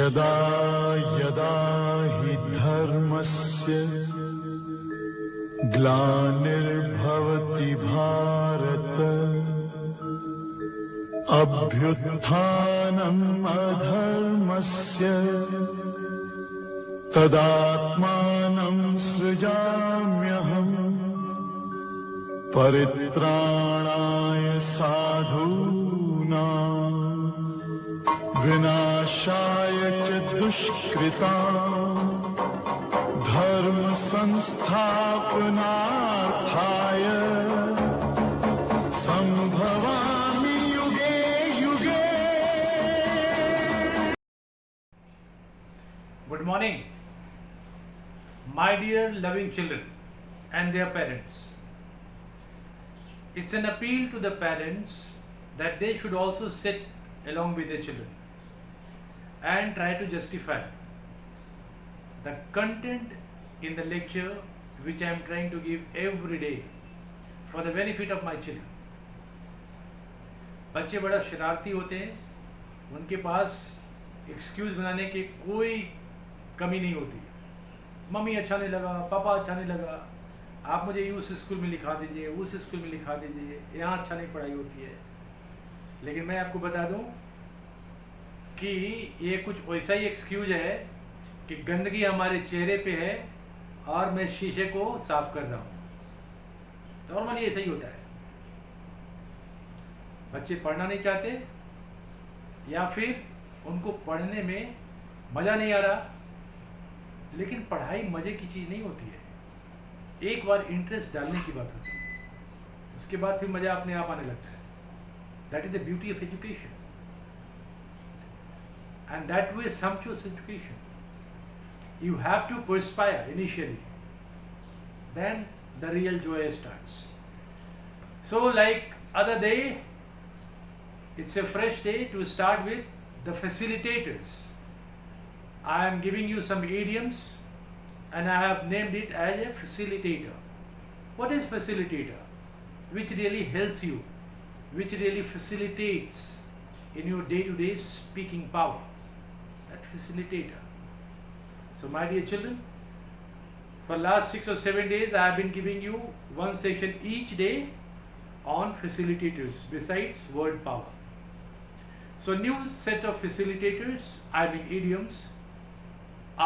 यदा यदा हि धर्मस्य ग्लानिर्भवति भारत अभ्युत्थानम् अधर्मस्य तदात्मानं सृजाम्यहम् परित्राणाय साधूनां विनाशाय च दुष्कृतां धर्म संस्थापनार्थाय संभवामि युगे युगे। Good morning, my dear loving children and their parents. It's an appeal to the parents that they should also sit along with their children and try to justify the content in the lecture which I am trying to give every day for the benefit of my children. बच्चे बड़ा शरारती होते हैं, उनके पास excuse बनाने की कोई कमी नहीं होती। मम्मी अच्छा नहीं लगा, पापा अच्छा नहीं लगा, आप मुझे उस स्कूल में लिखा दीजिए, उस स्कूल में लिखा दीजिए, यहाँ अच्छा नहीं पढ़ाई होती है। लेकिन मैं आपको बता दूं कि ये कुछ वैसा ही एक्सक्यूज है कि गंदगी हमारे चेहरे पे है और मैं शीशे को साफ कर रहा हूँ। नॉर्मली ऐसा ही होता है। बच्चे पढ़ना नहीं चाहते या फिर उनको पढ़ने में मज़ा नहीं आ रहा। लेकिन पढ़ाई मज़े की चीज़ नहीं होती है, एक बार इंटरेस्ट डालने की बात होती है, उसके बाद फिर मज़ा अपने आप आने लगता है। That is the beauty of education and that way sumptuous education. You have to perspire initially, then the real joy starts. So like other day, it's a fresh day to start with the facilitators. I am giving you some idioms and I have named it as a facilitator. What is facilitator? Which really helps you, which really facilitates in your day-to-day speaking power. That facilitator. So my dear children, for last 6 or 7 days I have been giving you one session each day on facilitators besides word power. So new set of facilitators, I mean idioms,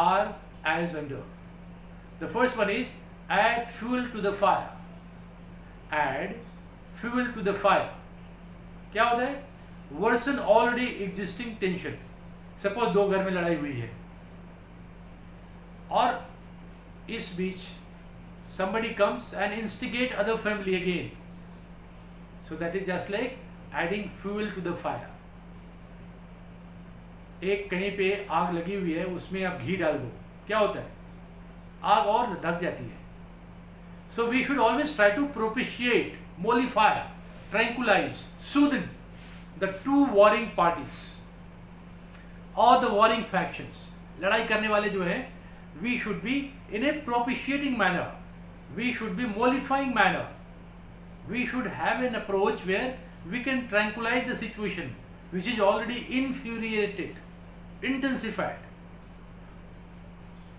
are as under. The first one is add fuel to the fire. Add fuel to the fire. क्या होता है? Worsen already existing tension. Suppose दो घर में लड़ाई हुई है और इस बीच somebody comes and instigate other family again. So that is just like adding fuel to the fire. एक कहीं पे आग लगी हुई है, उसमें आप घी डाल दो, क्या होता है? आग और धक जाती है। So we should always try to propitiate, mollify, tranquilize, soothe the two warring parties or the warring factions. लड़ाई करने वाले जो हैं, we should be in a propitiating manner. We should be mollifying manner. We should have an approach where we can tranquilize the situation which is already infuriated, intensified.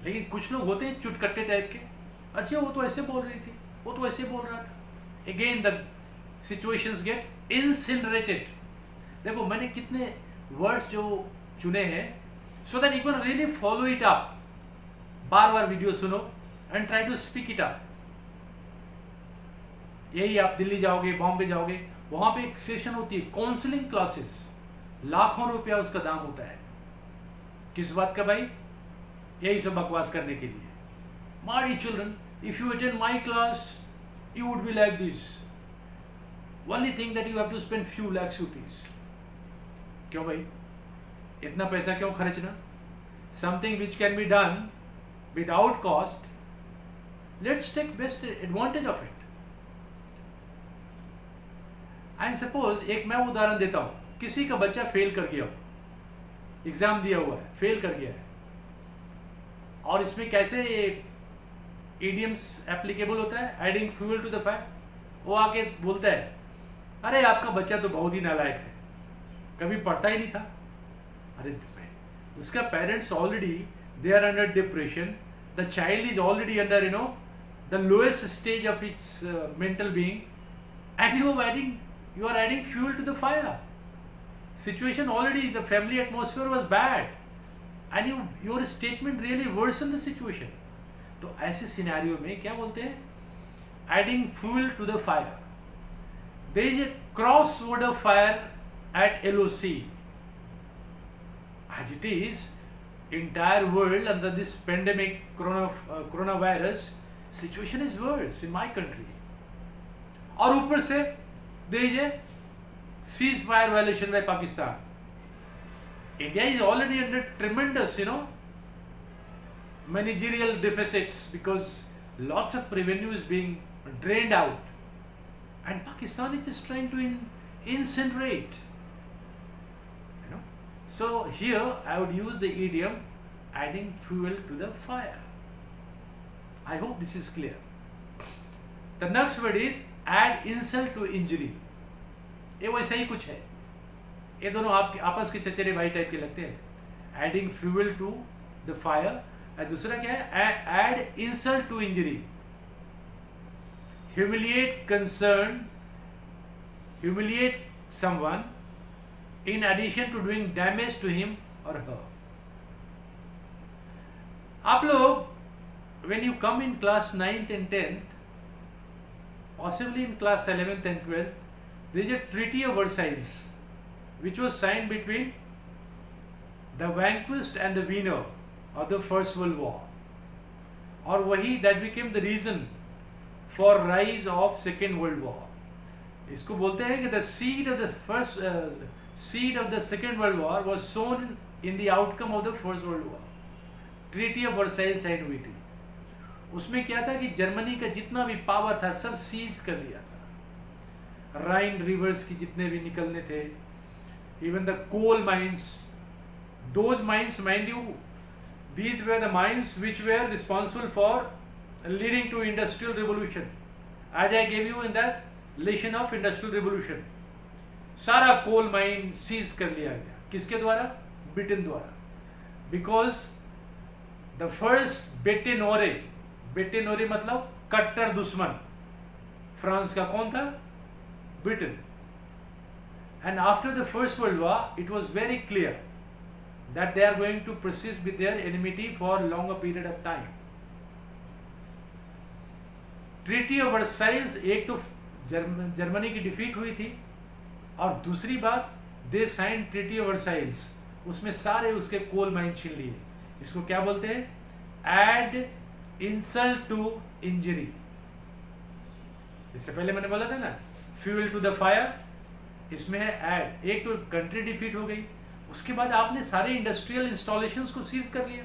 लेकिन कुछ लोग होते हैं चुटकट्टे टाइप के, अच्छा वो तो ऐसे बोल रही थी, वो तो ऐसे बोल रहा था। Again the situations get incinerated. देखो मैंने कितने वर्ड्स जो चुने हैं so that you can really follow it up. Bar bar video सुनो and try to speak it up. यही आप दिल्ली जाओगे, बॉम्बे जाओगे, वहां पे एक सेशन होती है काउंसलिंग क्लासेस, लाखों रुपया उसका दाम होता है। किस बात का भाई? यही सब बकवास करने के लिए। My dear children, if you attend my class, you would be like this. Only thing that you have to spend few lakhs rupees. क्यों भाई? इतना पैसा क्यों खर्चना? Something which can be done without cost. Let's take best advantage of it. And suppose एक मैं उदाहरण देता हूँ, किसी का बच्चा फेल कर गया हो, एग्जाम दिया हुआ है, फेल कर गया है, और इसमें कैसे इडियम्स एप्लीकेबल होता है? Adding fuel to the fire. वो आके बोलता है, अरे आपका बच्चा तो बहुत ही नालायक है, कभी पढ़ता ही नहीं था। अरे उसका parents already they are under depression, the child is already under the lowest stage of its mental being, and you are adding fuel to the fire. Situation already, the family atmosphere was bad, and your statement really worsened the situation. तो ऐसे scenario में क्या बोलते हैं? Adding fuel to the fire. There is a cross border fire at LOC. As it is, entire world under this pandemic coronavirus, situation is worse in my country. और ऊपर से there is a ceasefire violation by Pakistan. India is already under tremendous, managerial deficits because lots of revenue is being drained out, and Pakistan is just trying to incinerate. So here I would use the idiom adding fuel to the fire. I hope this is clear. The next word is add insult to injury. ये वैसा ही कुछ है, ये दोनों आपके आपस के चचेरे भाई टाइप के लगते हैं. Adding fuel to the fire. और दूसरा क्या है? Add insult to injury. Humiliate someone in addition to doing damage to him or her. आप लोग when you come in class 9th and 10th, possibly in class 11th and 12th, there is a Treaty of Versailles which was signed between the vanquished and the winner of the First World War. और वही that became the reason for rise of Second World War. इसको बोलते हैं कि the seed of the Second World War was sown in the outcome of the First World War. Treaty of Versailles sign हुई थी. उसमें क्या था कि जर्मनी का जितना भी पावर था सब सीज कर लिया था. राइन रिवर्स की जितने भी निकलने थे, even the coal mines, those mines, mind you, these were the mines which were responsible for leading to industrial revolution, as I gave you in that lesson of industrial revolution. सारा coal mine seize कर लिया गया. किसके द्वारा? Britain द्वारा. Because the first बेटेनोरे मतलब कट्टर दुश्मन फ्रांस का कौन था? Britain. And after the first world war it was very clear that they are going to persist with their enmity for longer period of time. Treaty of Versailles, एक तो Germany की defeat हुई थी, और दूसरी बात दे साइन ट्रीटी ऑफ वर्साइल्स, उसमें सारे उसके कोल माइन छीन लिए. इसको क्या बोलते हैं? Add insult to injury. इससे पहले मैंने बोला था ना, फ्यूल टू द फायर, इसमें है एड. एक तो कंट्री डिफीट हो गई, उसके बाद आपने सारे इंडस्ट्रियल इंस्टॉलेशंस को सीज कर लिया.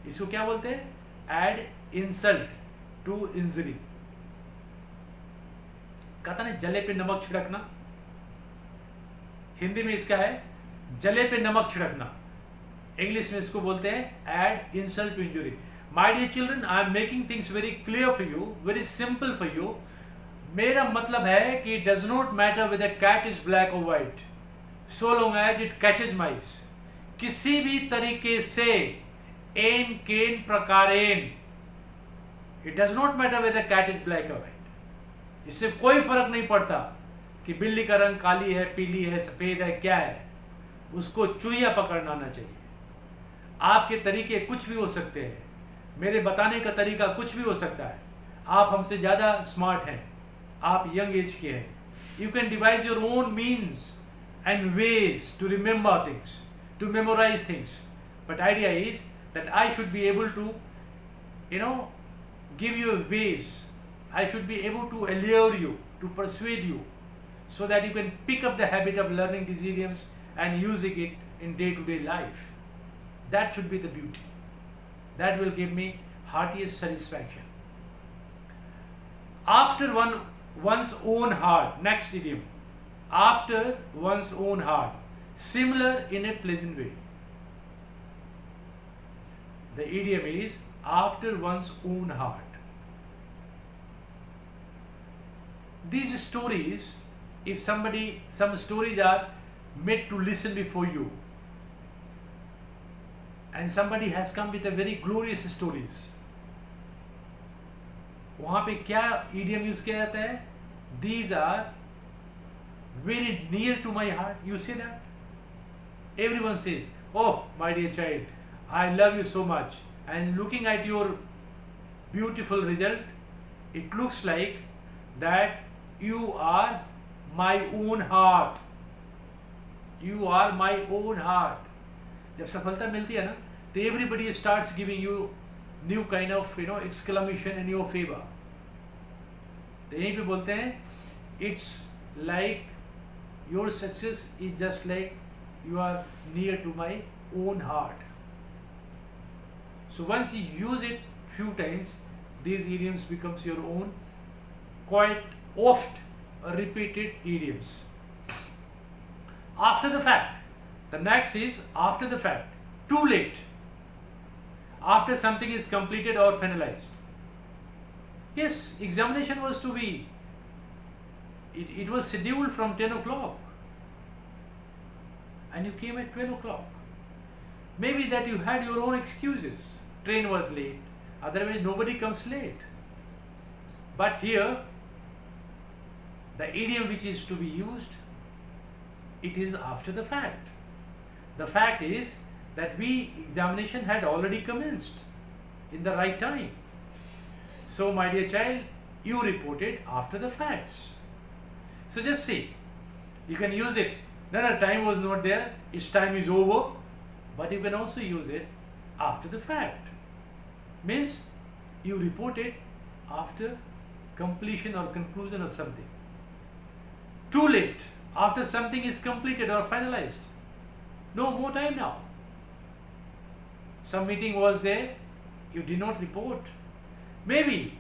इसको क्या बोलते हैं? Add insult to injury. कहता ना जले पे नमक छिड़कना, हिंदी में इसका है जले पे नमक छिड़कना. इंग्लिश में इसको बोलते हैं add insult to injury. My dear children, I am making things very clear for you, very simple for you. मेरा मतलब है कि does not matter whether cat is black और white, so long as it catches mice. किसी भी तरीके से, एन केन प्रकारेन, it does not matter whether cat is black or white. इससे कोई फर्क नहीं पड़ता कि बिल्ली का रंग काली है, पीली है, सफेद है, क्या है. उसको चूहिया पकड़ना आना चाहिए. आपके तरीके कुछ भी हो सकते हैं, मेरे बताने का तरीका कुछ भी हो सकता है. आप हमसे ज़्यादा स्मार्ट हैं, आप यंग एज के हैं. You can devise your own means and ways to remember things, to memorize things. But idea is that I should be able to, give you ways. I should be able to allure you, to persuade you, so that you can pick up the habit of learning these idioms and using it in day-to-day life. That should be the beauty. That will give me heartiest satisfaction. After one's own heart, next idiom. After one's own heart, similar in a pleasant way. The idiom is after one's own heart. These stories, if some stories are made to listen before you, and somebody has come with a very glorious stories. वहाँ पे क्या idiom use किया जाता है? These are very near to my heart. You say that? Everyone says, oh my dear child, I love you so much, and looking at your beautiful result, it looks like that you are my own heart. You are my own heart. जब सफलता मिलती है ना, तो everybody starts giving you new kind of exclamation in your favor. तो यहीं पे बोलते हैं, it's like your success is just like you are near to my own heart. So once you use it few times, these idioms becomes your own, quite oft repeated idioms. After the fact, the next is after the fact, too late, after something is completed or finalized. Yes, examination was to be, it was scheduled from 10 o'clock and you came at 12 o'clock. Maybe that you had your own excuses. Train was late, otherwise nobody comes late. But here, the idiom which is to be used, it is after the fact. The fact is that examination had already commenced in the right time. So my dear child, you reported after the facts. So just see, you can use it. No, time was not there, its time is over. But you can also use it after the fact. Means you reported after completion or conclusion of something. Too late, after something is completed or finalized. No more time now. Some meeting was there, you did not report. Maybe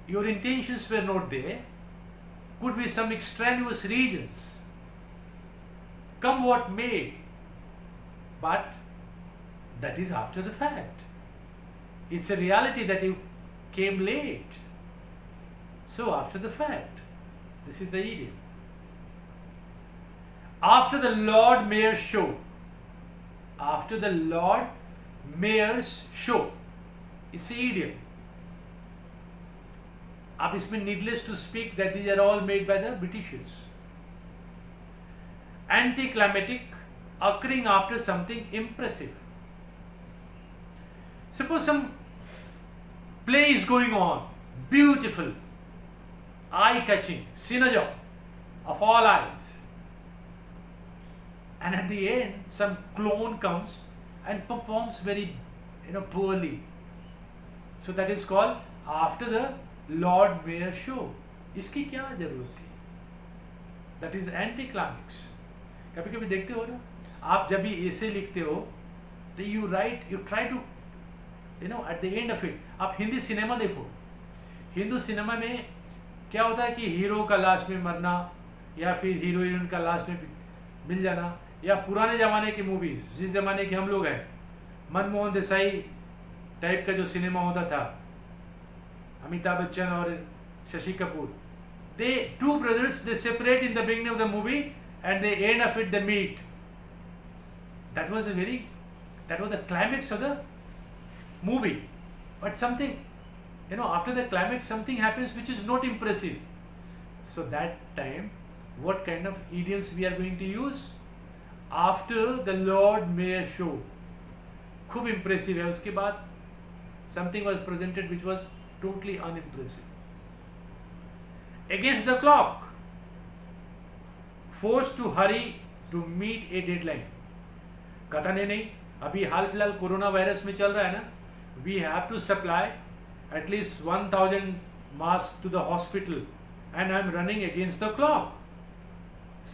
your intentions were not there. Could be some extraneous reasons. Come what may. But that is after the fact. It's a reality that you came late. So after the fact, this is the idiom. After the Lord Mayor's show. After the Lord Mayor's show. It's an idiom. अब इसमें needless to speak that these are all made by the Britishers. Anticlimactic, occurring after something impressive. Suppose some play is going on, beautiful, eye-catching, synergy of all eyes. And at the end, some clone comes and performs very, poorly. So that is called after the Lord Mayor show. इसकी क्या जरूरत थी? That is anticlimax. कभी कभी देखते हो ना, आप जब भी ऐसे लिखते हो, तो you try to, at the end of it, आप हिंदी सिनेमा देखो. हिंदू सिनेमा में क्या होता है कि हीरो का लास्ट में मरना, या फिर हीरो हीरोइन का लास्ट में मिल जाना, या पुराने ज़माने की मूवीज़, जिस ज़माने के हम लोग हैं, मनमोहन देसाई टाइप का जो सिनेमा होता था, अमिताभ बच्चन और Shashi Kapoor, two brothers, they separate in the beginning of the movie and the end of it they meet. That was the climax of the movie. But something, after the climax something happens which is not impressive. So that time, what kind of idioms we are going to use? After the Lord Mayor show. खूब impressive है, उसके बाद something was presented which was totally unimpressive. Against the clock, forced to hurry to meet a deadline. कथा नहीं, अभी हाल फिलहाल corona virus में चल रहा है ना, we have to supply at least 1000 masks to the hospital and I am running against the clock.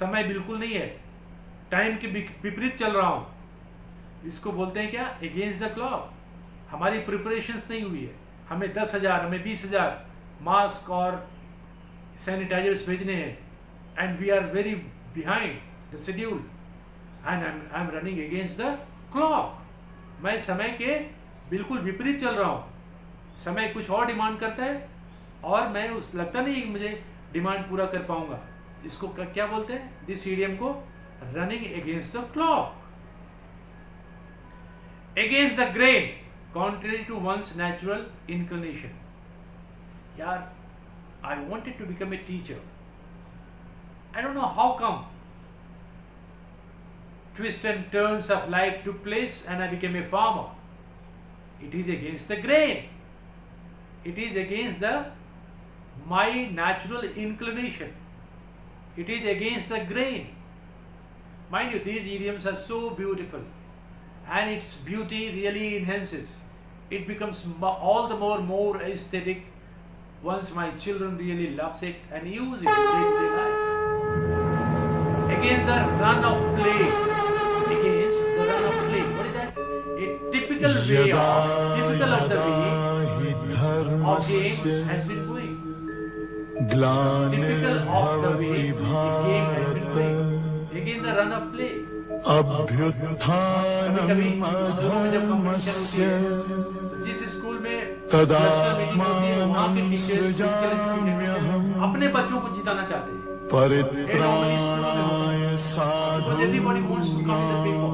समय बिल्कुल नहीं है, टाइम के विपरीत चल रहा हूँ. इसको बोलते हैं क्या? Against the clock. हमारी प्रिपरेशंस नहीं हुई है, हमें 10,000 हमें 20,000 मास्क और सैनिटाइजर्स भेजने हैं, and we are very behind the schedule and I am running against the clock. मैं समय के बिल्कुल विपरीत चल रहा हूँ. समय कुछ और डिमांड करता है और मैं लगता नहीं कि मुझे डिमांड पूरा कर पाऊंगा. इसको क्या बोलते हैं? दिस इडियम को running against the clock. against the grain, contrary to one's natural inclination. Yeah, I wanted to become a teacher. I don't know how come. Twists and turns of life took place and I became a farmer. It is against the grain. It is against my natural inclination. It is against the grain. Mind you, these idioms are so beautiful, and its beauty really enhances. It becomes all the more aesthetic once my children really loves it and use it in day-to-day life. Against the run of play. Against the run of play. What is that? A typical of the way of game has been going. Typical of the way the game has been going. Again the run of play. कभी स्कूलों में जब competition होती है, तो जिस school में cluster meeting होती है, वहाँ के टीचर्स अपने बच्चों को जिताना चाहते हैं. Because everybody wants to come in the paper.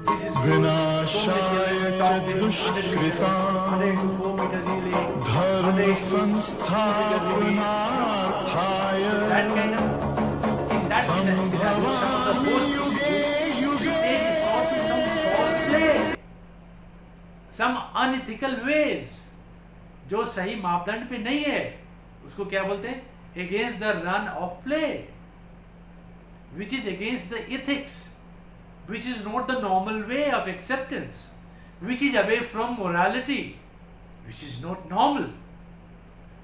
This is so many children top 100 to 4 meter relay, 100 meter relay. That kind of, in that scenario, some of the host schools, they resort to some foul play, some unethical ways, जो सही मापदंड पे नहीं है, उसको क्या बोलते हैं? Against the run of play, which is against the ethics, which is not the normal way of acceptance, which is away from morality, which is not normal,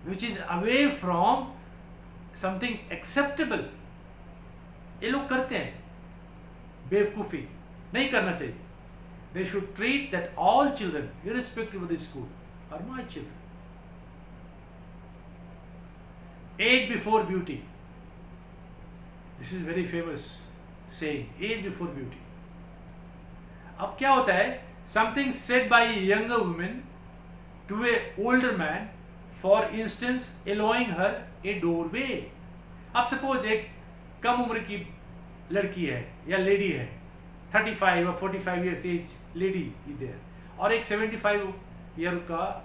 which is away from something acceptable. ये लोग करते हैं बेवकूफ़ी, नहीं करना चाहिए. They should treat that all children, irrespective of the school, are my children. Age before beauty. This is very famous saying, age before beauty. अब क्या होता है? Something said by a younger woman to a older man, for instance, allowing her a doorway. अब suppose एक कम उम्र की लड़की है या लेडी है, 35 or 45 years age lady is there, और एक 75 year का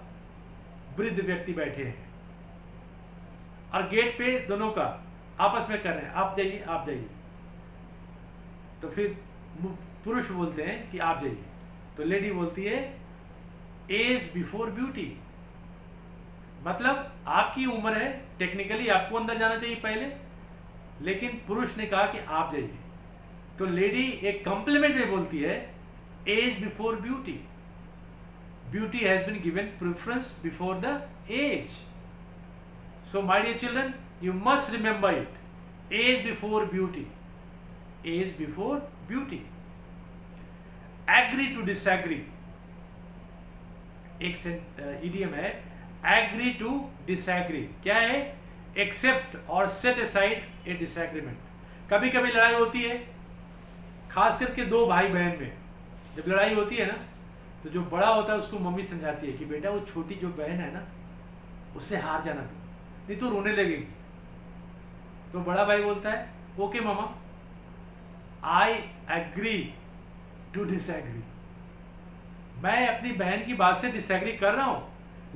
वृद्ध व्यक्ति बैठे हैं, और गेट पे दोनों का आपस में कर रहे हैं, आप जाइए आप जाइए. तो फिर पुरुष बोलते हैं कि आप जाइए, तो लेडी बोलती है एज बिफोर ब्यूटी. मतलब आपकी उम्र है, टेक्निकली आपको अंदर जाना चाहिए पहले, लेकिन पुरुष ने कहा कि आप जाइए. तो लेडी एक कॉम्प्लीमेंट में बोलती है age before beauty. Beauty has been given preference before the age. So my dear children, you must remember it. Age before beauty. Age before beauty. Agree to disagree. एक idiom है, agree to disagree. क्या है? Accept or set aside a disagreement. कभी कभी लड़ाई होती है, खास करके दो भाई बहन में जब लड़ाई होती है ना, तो जो बड़ा होता है उसको मम्मी समझाती है कि बेटा वो छोटी जो बहन है ना, उससे हार जाना तुम, नहीं तो रोने लगेगी. तो बड़ा भाई बोलता है ओके मामा, आई एग्री टू डिसएग्री. मैं अपनी बहन की बात से डिसएग्री कर रहा हूं,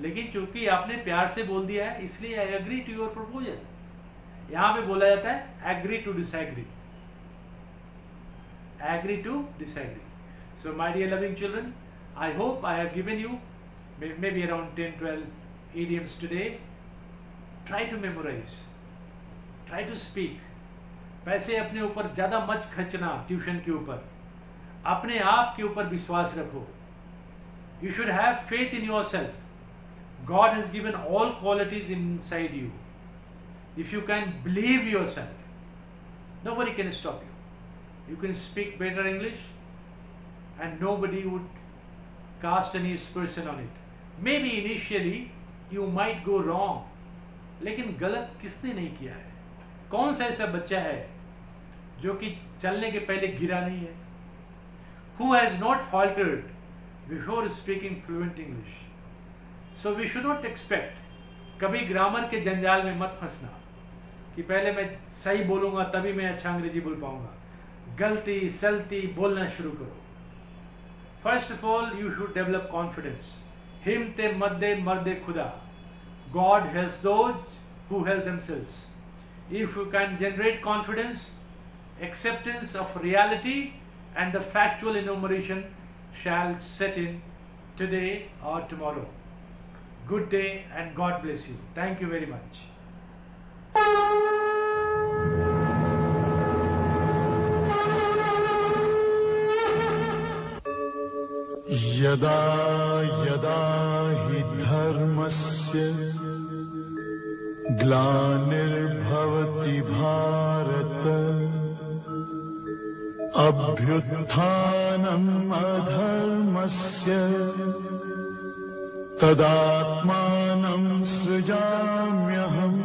लेकिन चूंकि आपने प्यार से बोल दिया है, इसलिए I agree to your proposal. यहां पे बोला जाता है agree to disagree. Agree to disagree. So my dear loving children, I hope I have given you maybe around 10-12 idioms today. Try to memorize, try to speak. पैसे अपने ऊपर ज़्यादा मत खर्चना ट्यूशन के ऊपर. अपने आप के ऊपर विश्वास रखो. You should have faith in yourself. God has given all qualities inside you. If you can believe yourself, nobody can stop you. You can speak better English and nobody would cast any aspersion on it. Maybe initially you might go wrong. लेकिन गलत किसने नहीं किया है? कौन सा ऐसा बच्चा है जो कि चलने के पहले गिरा नहीं है? Who has not faltered before speaking fluent English? So we should not expect. कभी ग्रामर के जंजाल में मत फंसना कि पहले मैं सही बोलूँगा तभी मैं अच्छा अंग्रेजी बोल पाऊँगा. गलती सलती बोलना शुरू करो. First of all, you should develop confidence. Him te madde marde khuda. God helps those who help themselves. If you can generate confidence, acceptance of reality, and the factual enumeration shall set in today or tomorrow. Good day and God bless you. Thank you very much. यदा यदा हि धर्मस्य ग्लानिर्भवति भारत अभ्युत्थानम् अधर्मस्य तदात्मानं सृजाम्यहम्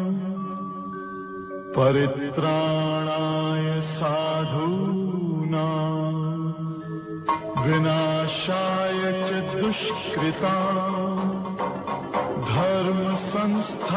परित्राणाय साधूनां विनाशाय च दुष्कृताम् धर्म संस्थापनार्थाय